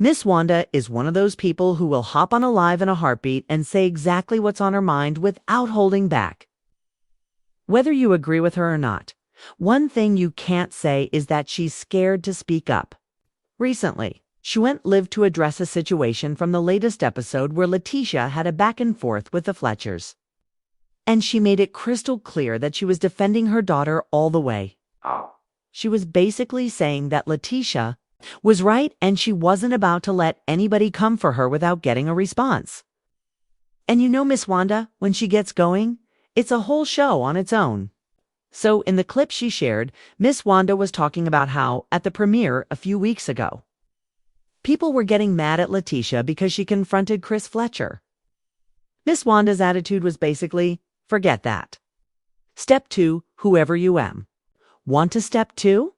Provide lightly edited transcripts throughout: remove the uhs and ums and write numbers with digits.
Miss Wanda is one of those people who will hop on a live in a heartbeat and say exactly what's on her mind without holding back. Whether you agree with her or not, one thing you can't say is that she's scared to speak up. Recently, she went live to address a situation from the latest episode where Letitia had a back and forth with the Fletchers. And she made it crystal clear that she was defending her daughter all the way. She was basically saying that Letitia was right and she wasn't about to let anybody come for her without getting a response. And you know Miss Wanda, when she gets going, it's a whole show on its own. So in the clip she shared, Miss Wanda was talking about how, at the premiere a few weeks ago, people were getting mad at Letitia because she confronted Chris Fletcher. Miss Wanda's attitude was basically, forget that. Step 2, whoever you am. Want to step 2?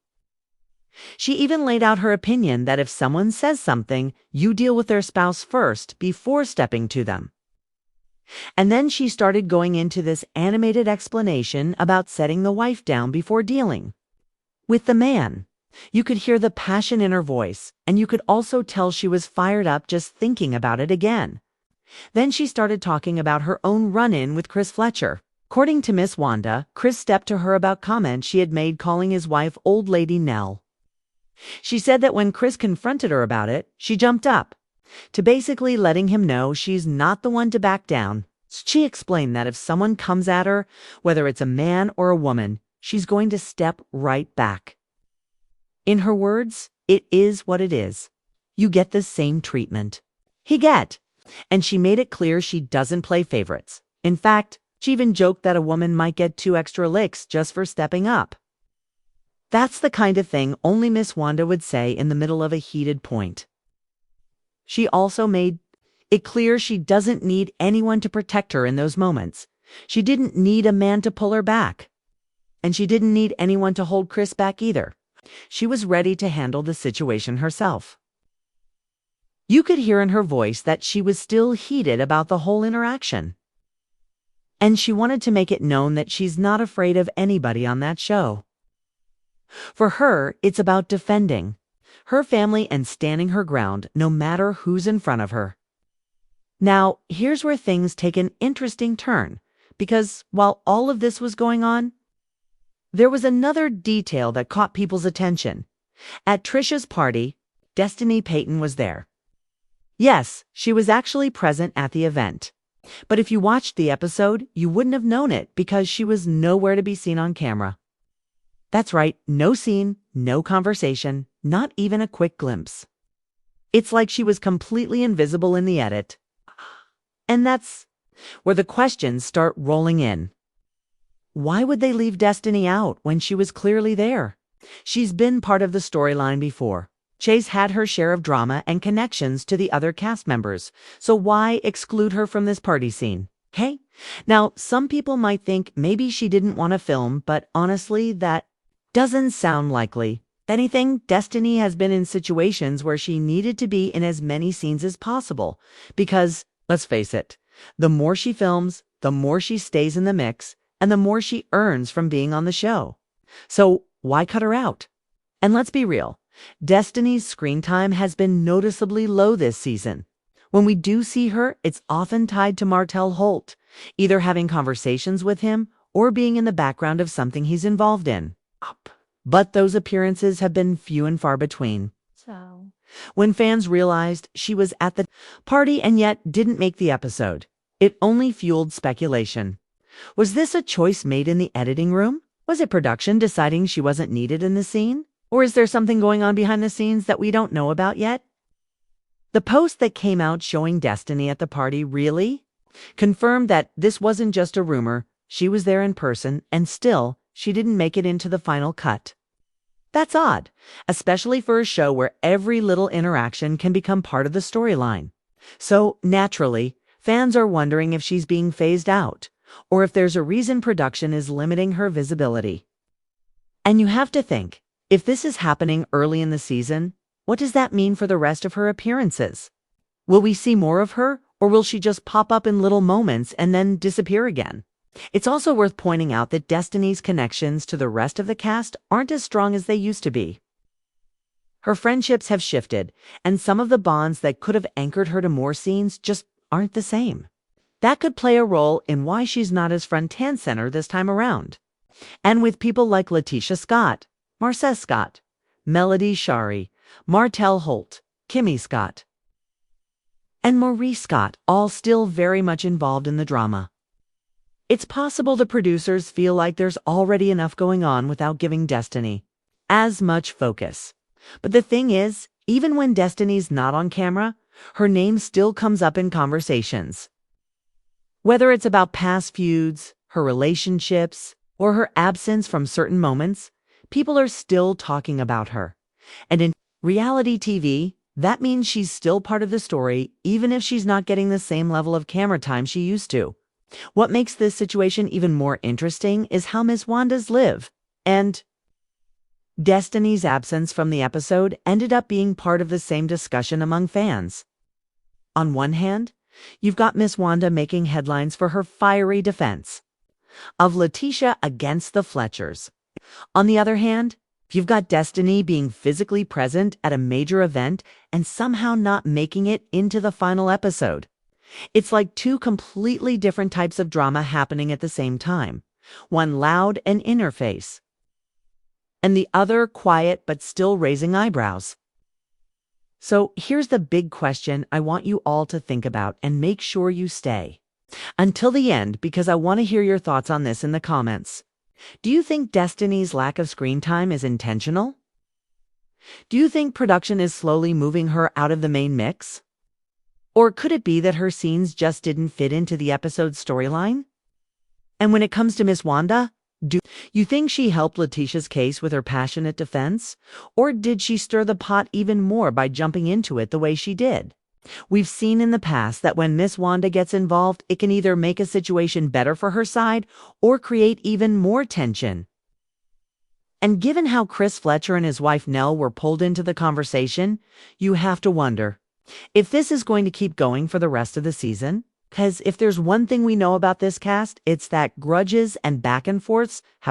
She even laid out her opinion that if someone says something, you deal with their spouse first before stepping to them. And then she started going into this animated explanation about setting the wife down before dealing with the man. You could hear the passion in her voice, and you could also tell she was fired up just thinking about it again. Then she started talking about her own run-in with Chris Fletcher. According to Miss Wanda, Chris stepped to her about comments she had made calling his wife Old Lady Nell. She said that when Chris confronted her about it, she jumped up, to basically letting him know she's not the one to back down. She explained that if someone comes at her, whether it's a man or a woman, she's going to step right back. In her words, it is what it is. You get the same treatment. He get. And she made it clear she doesn't play favorites. In fact, she even joked that a woman might get 2 extra licks just for stepping up. That's the kind of thing only Miss Wanda would say in the middle of a heated point. She also made it clear she doesn't need anyone to protect her in those moments. She didn't need a man to pull her back. And she didn't need anyone to hold Chris back either. She was ready to handle the situation herself. You could hear in her voice that she was still heated about the whole interaction. And she wanted to make it known that she's not afraid of anybody on that show. For her, it's about defending her family and standing her ground no matter who's in front of her. Now, here's where things take an interesting turn, because while all of this was going on, there was another detail that caught people's attention. At Trisha's party, Destiny Payton was there. Yes, she was actually present at the event. But if you watched the episode, you wouldn't have known it because she was nowhere to be seen on camera. That's right, no scene, no conversation, not even a quick glimpse. It's like she was completely invisible in the edit. And that's where the questions start rolling in. Why would they leave Destiny out when she was clearly there? She's been part of the storyline before. Chase had her share of drama and connections to the other cast members, so why exclude her from this party scene? Okay? Now, some people might think maybe she didn't want to film, but honestly, that doesn't sound likely. If anything, Destiny has been in situations where she needed to be in as many scenes as possible, because, let's face it, the more she films, the more she stays in the mix, and the more she earns from being on the show. So why cut her out? And let's be real. Destiny's screen time has been noticeably low this season. When we do see her, it's often tied to Martell Holt, either having conversations with him or being in the background of something he's involved in. But those appearances have been few and far between. So, when fans realized she was at the party and yet didn't make the episode, it only fueled speculation. Was this a choice made in the editing room? Was it production deciding she wasn't needed in the scene? Or is there something going on behind the scenes that we don't know about yet? The post that came out showing Destiny at the party really confirmed that this wasn't just a rumor. She was there in person, and still, she didn't make it into the final cut. That's odd, especially for a show where every little interaction can become part of the storyline. So, naturally, fans are wondering if she's being phased out, or if there's a reason production is limiting her visibility. And you have to think, if this is happening early in the season, what does that mean for the rest of her appearances? Will we see more of her, or will she just pop up in little moments and then disappear again? It's also worth pointing out that Destiny's connections to the rest of the cast aren't as strong as they used to be. Her friendships have shifted, and some of the bonds that could have anchored her to more scenes just aren't the same. That could play a role in why she's not as front and center this time around. And with people like Letitia Scott, Marcès Scott, Melody Shari, Martell Holt, Kimmy Scott, and Maurice Scott all still very much involved in the drama, it's possible the producers feel like there's already enough going on without giving Destiny as much focus. But the thing is, even when Destiny's not on camera, her name still comes up in conversations. Whether it's about past feuds, her relationships, or her absence from certain moments, people are still talking about her. And in reality TV, that means she's still part of the story, even if she's not getting the same level of camera time she used to. What makes this situation even more interesting is how Miss Wanda's live. And Destiny's absence from the episode ended up being part of the same discussion among fans. On one hand, you've got Miss Wanda making headlines for her fiery defense of Letitia against the Fletchers. On the other hand, you've got Destiny being physically present at a major event and somehow not making it into the final episode. It's like two completely different types of drama happening at the same time. One loud and in her face, and the other quiet but still raising eyebrows. So here's the big question I want you all to think about, and make sure you stay until the end because I want to hear your thoughts on this in the comments. Do you think Destiny's lack of screen time is intentional? Do you think production is slowly moving her out of the main mix? Or could it be that her scenes just didn't fit into the episode's storyline? And when it comes to Miss Wanda, do you think she helped Letitia's case with her passionate defense? Or did she stir the pot even more by jumping into it the way she did? We've seen in the past that when Miss Wanda gets involved, it can either make a situation better for her side or create even more tension. And given how Chris Fletcher and his wife Nell were pulled into the conversation, you have to wonder if this is going to keep going for the rest of the season. Because if there's one thing we know about this cast, it's that grudges and back and forths have